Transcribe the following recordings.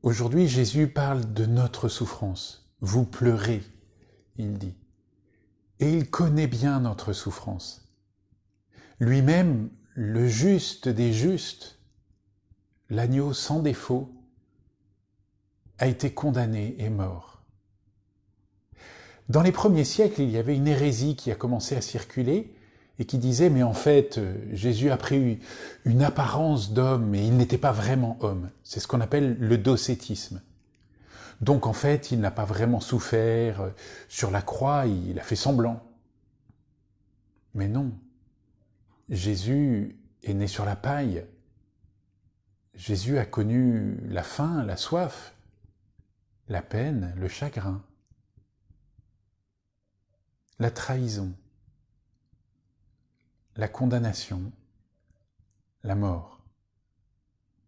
Aujourd'hui, Jésus parle de notre souffrance. Vous pleurez, il dit. Et il connaît bien notre souffrance. Lui-même, le juste des justes, l'agneau sans défaut, a été condamné et mort. Dans les premiers siècles, il y avait une hérésie qui a commencé à circuler et qui disait « mais en fait, Jésus a pris une apparence d'homme, mais il n'était pas vraiment homme ». C'est ce qu'on appelle le docétisme. Donc en fait, il n'a pas vraiment souffert sur la croix, il a fait semblant. Mais non, Jésus est né sur la paille. Jésus a connu la faim, la soif, la peine, le chagrin, la trahison, la condamnation, la mort,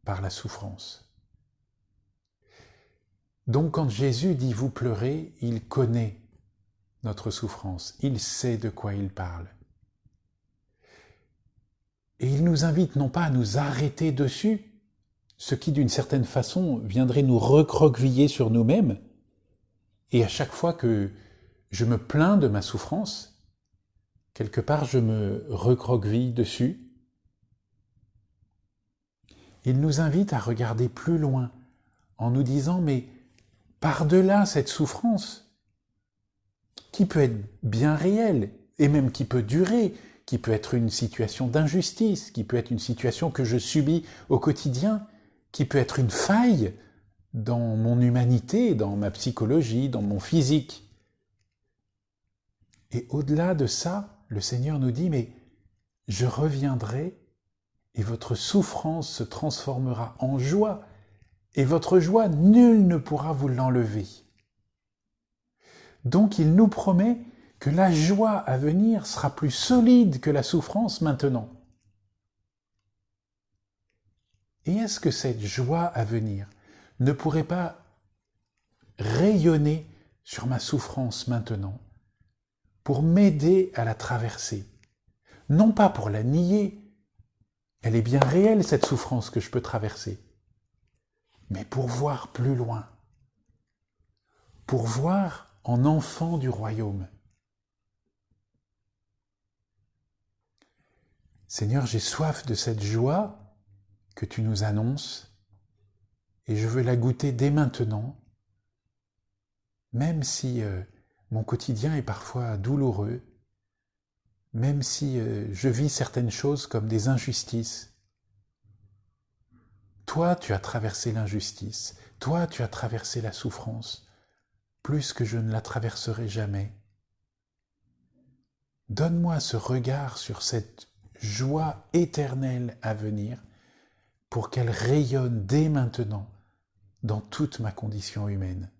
par la souffrance. Donc quand Jésus dit « vous pleurez », il connaît notre souffrance, il sait de quoi il parle. Et il nous invite non pas à nous arrêter dessus, ce qui d'une certaine façon viendrait nous recroqueviller sur nous-mêmes, et à chaque fois que je me plains de ma souffrance, quelque part je me recroqueville dessus. Il nous invite à regarder plus loin, en nous disant « mais par-delà cette souffrance, qui peut être bien réelle, et même qui peut durer, qui peut être une situation d'injustice, qui peut être une situation que je subis au quotidien, qui peut être une faille dans mon humanité, dans ma psychologie, dans mon physique. » Et au-delà de ça, le Seigneur nous dit « mais je reviendrai et votre souffrance se transformera en joie, et votre joie, nul ne pourra vous l'enlever. » Donc il nous promet que la joie à venir sera plus solide que la souffrance maintenant. Et est-ce que cette joie à venir ne pourrait pas rayonner sur ma souffrance maintenant pour m'aider à la traverser? Non pas pour la nier, elle est bien réelle cette souffrance que je peux traverser, mais pour voir plus loin, pour voir en enfant du royaume. Seigneur, j'ai soif de cette joie que tu nous annonces et je veux la goûter dès maintenant, même si mon quotidien est parfois douloureux, même si je vis certaines choses comme des injustices. Toi, tu as traversé l'injustice, toi, tu as traversé la souffrance, plus que je ne la traverserai jamais. Donne-moi ce regard sur cette joie éternelle à venir pour qu'elle rayonne dès maintenant dans toute ma condition humaine.